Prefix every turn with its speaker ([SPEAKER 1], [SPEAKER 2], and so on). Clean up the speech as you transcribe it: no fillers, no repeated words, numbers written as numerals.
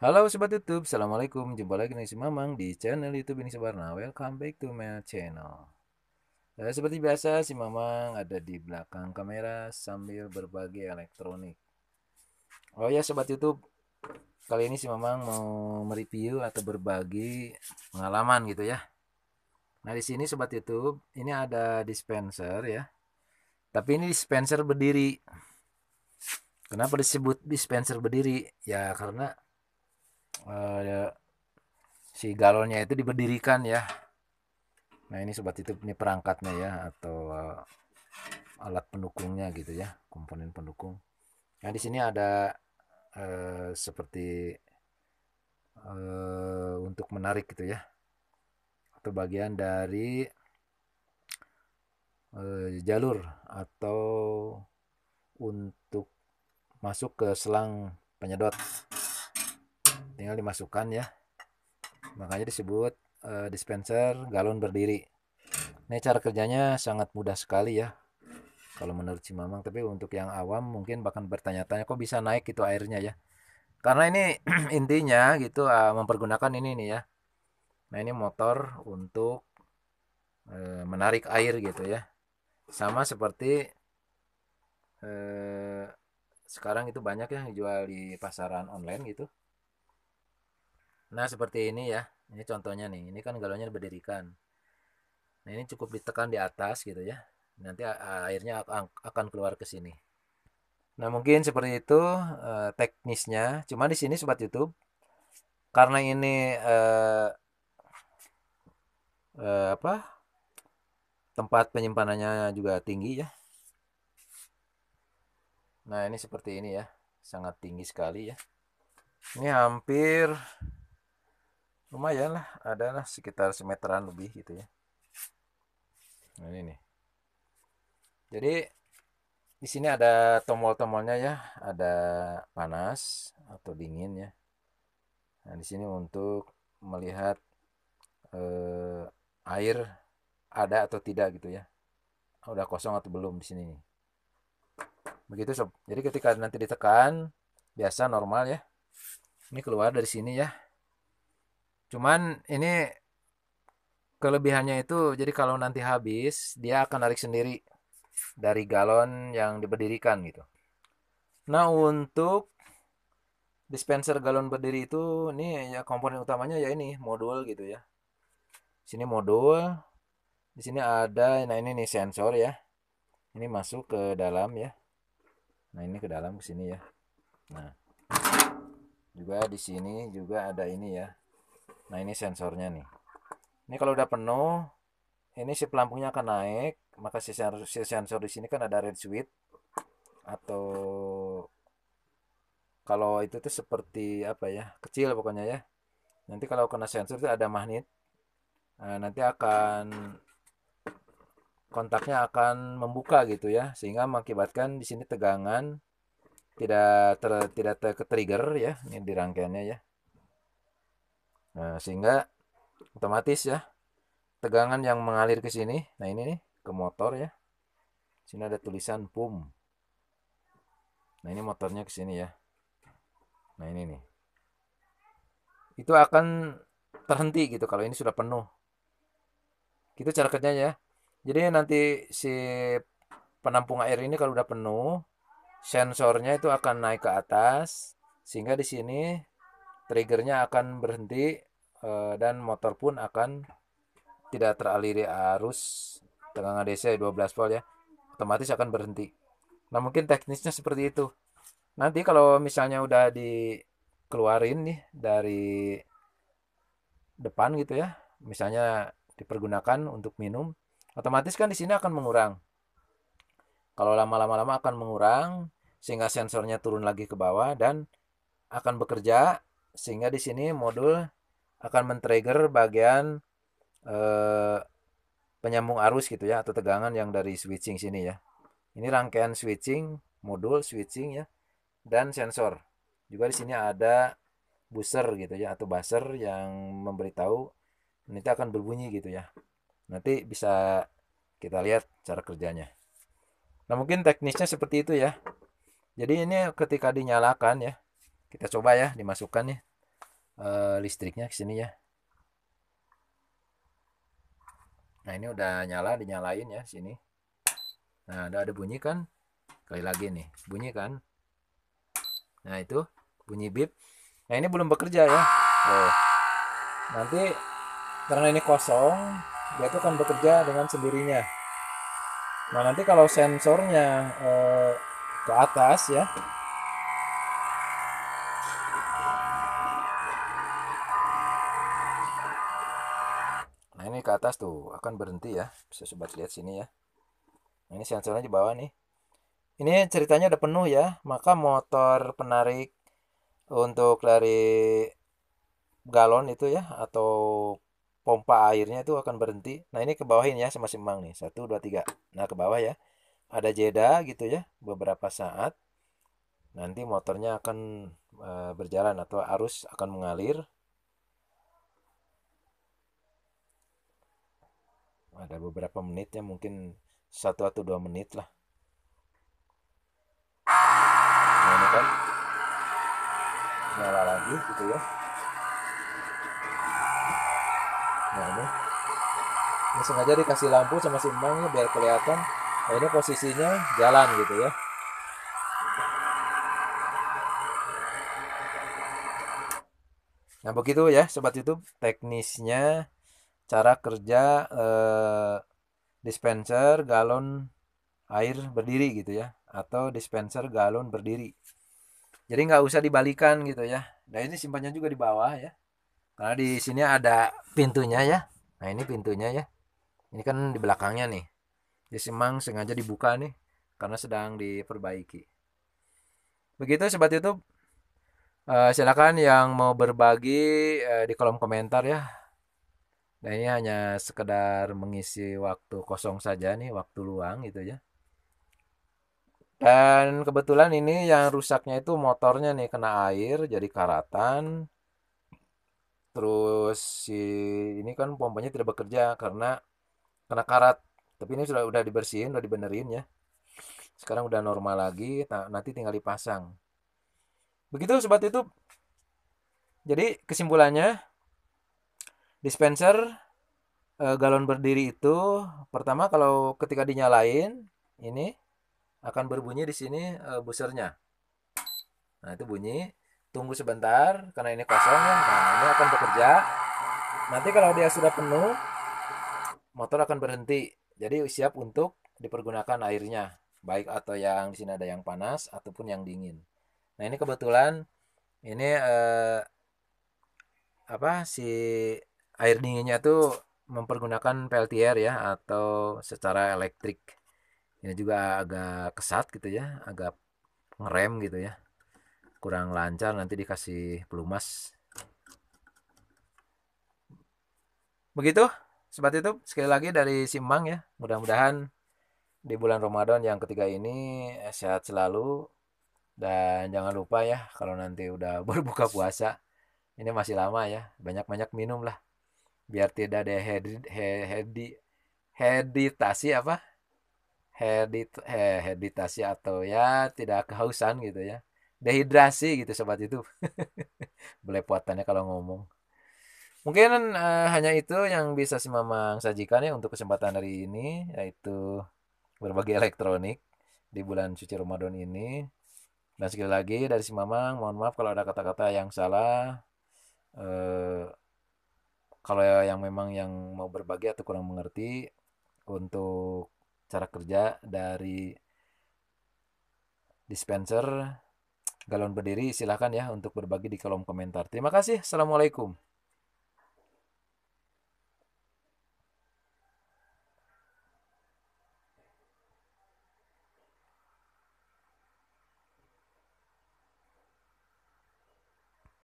[SPEAKER 1] Halo Sobat YouTube, Assalamualaikum. Jumpa lagi nih si Mamang di channel YouTube ini Sebarna. Welcome back to my channel. Seperti biasa, si Mamang ada di belakang kamera sambil berbagi elektronik. Oh ya Sobat YouTube, kali ini si Mamang mau mereview atau berbagi pengalaman gitu ya. Nah di sini Sobat YouTube, ini ada dispenser ya. Tapi ini dispenser berdiri. Kenapa disebut dispenser berdiri? Ya karena eh, si galonnya itu diberdirikan ya. Nah ini Sobat YouTube, ini perangkatnya ya, atau alat pendukungnya gitu ya, komponen pendukung. Nah di sini ada seperti untuk menarik gitu ya, atau bagian dari jalur atau untuk masuk ke selang penyedot, tinggal dimasukkan ya, makanya disebut dispenser galon berdiri. Ini cara kerjanya sangat mudah sekali ya kalau menurut si Mamang, tapi untuk yang awam mungkin bahkan bertanya-tanya kok bisa naik gitu airnya ya. Karena ini intinya gitu mempergunakan ini nih ya. Nah, ini motor untuk menarik air gitu ya. Sama seperti eh, sekarang itu banyak yang dijual di pasaran online gitu. Nah, seperti ini ya. Ini contohnya nih. Ini kan galonnya berdirikan. Nah, ini cukup ditekan di atas gitu ya. Nanti airnya akan keluar ke sini. Nah, mungkin seperti itu teknisnya. Cuma di sini sobat YouTube, karena ini apa? Tempat penyimpanannya juga tinggi ya. Nah, ini seperti ini ya. Sangat tinggi sekali ya. Ini hampir lumayan lah, adalah sekitar semeteran lebih gitu ya. Nah, ini nih. Jadi di sini ada tombol-tombolnya ya, ada panas atau dingin ya. Nah, di sini untuk melihat eh, air ada atau tidak gitu ya. Udah kosong atau belum di sini nih. Begitu sob. Jadi ketika nanti ditekan biasa normal ya. Ini keluar dari sini ya. Cuman ini kelebihannya itu jadi kalau nanti habis dia akan narik sendiri dari galon yang diberdirikan gitu. Nah, untuk dispenser galon berdiri itu ini ya komponen utamanya ya ini modul gitu ya. Sini modul, di sini ada, nah ini nih sensor ya. Ini masuk ke dalam ya. Nah, ini ke dalam ke sini ya. Nah, juga di sini juga ada ini ya. Nah, ini sensornya nih. Ini kalau udah penuh, ini si pelampungnya akan naik, maka si sensor di sini kan ada red switch, atau kalau itu tuh seperti apa ya, kecil pokoknya ya. Nanti kalau kena sensor itu ada magnet. Nah, nanti akan kontaknya akan membuka gitu ya, sehingga mengakibatkan di sini tegangan tidak ter trigger ya, ini di rangkaiannya ya. Nah, sehingga otomatis ya tegangan yang mengalir ke sini. Nah, ini nih ke motor ya. Sini ada tulisan pump. Nah, ini motornya ke sini ya. Nah, ini nih. Itu akan terhenti gitu kalau ini sudah penuh. Gitu cara kerjanya ya. Jadi nanti si penampung air ini kalau udah penuh, sensornya itu akan naik ke atas sehingga di sini triggernya akan berhenti, dan motor pun akan tidak teraliri arus tegangan DC 12 volt ya. Otomatis akan berhenti. Nah, mungkin teknisnya seperti itu. Nanti kalau misalnya udah dikeluarin nih dari depan gitu ya, misalnya dipergunakan untuk minum, otomatis kan di sini akan mengurang. Kalau lama-lama akan mengurang sehingga sensornya turun lagi ke bawah dan akan bekerja sehingga di sini modul akan men-trigger bagian eh, penyambung arus gitu ya, atau tegangan yang dari switching sini ya. Ini rangkaian switching, modul switching ya, dan sensor. Juga di sini ada buzzer gitu ya, atau buzzer yang memberitahu nanti akan berbunyi gitu ya. Nanti bisa kita lihat cara kerjanya. Nah, mungkin teknisnya seperti itu ya. Jadi ini ketika dinyalakan ya, kita coba ya dimasukkan ya. listriknya ke sini ya. Nah ini udah nyala, dinyalain ya sini. Nah ada bunyi kan, kali lagi nih bunyi kan. Nah itu bunyi bip. Nah ini belum bekerja ya. Oh, nanti karena ini kosong, dia itu akan bekerja dengan sendirinya. Nah nanti kalau sensornya ke atas ya, nah ini ke atas tuh akan berhenti ya. Bisa sobat lihat sini ya. Nah, ini sensornya di bawah nih. Ini ceritanya udah penuh ya, maka motor penarik untuk dari galon itu ya atau pompa airnya itu akan berhenti. Nah ini ke bawahin ya sama Simang nih. Satu, dua, tiga. Nah ke bawah ya. Ada jeda gitu ya, beberapa saat. Nanti motornya akan berjalan atau arus akan mengalir. Ada beberapa menit ya, mungkin 1 atau 2 menit lah. Nah ini kan nyala lagi gitu ya. Nah ini sengaja dikasih lampu sama Simang ya biar kelihatan. Nah ini posisinya jalan gitu ya. Nah begitu ya sobat YouTube teknisnya cara kerja dispenser galon air berdiri gitu ya atau dispenser galon berdiri. Jadi nggak usah dibalikan gitu ya. Nah ini simpannya juga di bawah ya. Karena di sini ada pintunya ya. Nah ini pintunya ya. Ini kan di belakangnya nih. Jadi memang sengaja dibuka nih karena sedang diperbaiki. Begitu sobat YouTube. Silakan yang mau berbagi di kolom komentar ya. Nah ini hanya sekedar mengisi waktu kosong saja nih, waktu luang gitu ya. Dan kebetulan ini yang rusaknya itu motornya nih kena air jadi karatan. Terus si ini kan pompanya tidak bekerja karena kena karat. Tapi ini sudah dibersihin, udah dibenerin ya. Sekarang udah normal lagi. Nah, nanti tinggal dipasang. Begitu sobat YouTube. Jadi kesimpulannya dispenser galon berdiri itu pertama kalau ketika dinyalain ini akan berbunyi di sini busernya. Nah, itu bunyi. Tunggu sebentar karena ini kosong ya. Nah, ini akan bekerja. Nanti kalau dia sudah penuh, motor akan berhenti. Jadi siap untuk dipergunakan airnya. Baik atau yang di sini ada yang panas ataupun yang dingin. Nah, ini kebetulan ini apa si air dinginnya tuh mempergunakan peltier ya atau secara elektrik. Ini juga agak kesat gitu ya, agak ngerem gitu ya. Kurang lancar nanti dikasih pelumas. Begitu sobat YouTube, sekali lagi dari Simang ya. Mudah-mudahan di bulan Ramadan yang ketiga ini sehat selalu dan jangan lupa ya kalau nanti udah berbuka puasa. Ini masih lama ya, banyak-banyak minum lah biar tidak heditasi apa? Heditasi atau ya tidak kehausan gitu ya. Dehidrasi gitu sobat itu. Belepotannya kalau ngomong. Mungkin hanya itu yang bisa si Mamang sajikan ya untuk kesempatan hari ini yaitu berbagi elektronik di bulan suci Ramadan ini. Dan sekali lagi dari si Mamang mohon maaf kalau ada kata-kata yang salah. Eh, Kalau yang memang yang mau berbagi atau kurang mengerti untuk cara kerja dari dispenser galon berdiri silahkan ya untuk berbagi di kolom komentar. Terima kasih. Assalamualaikum.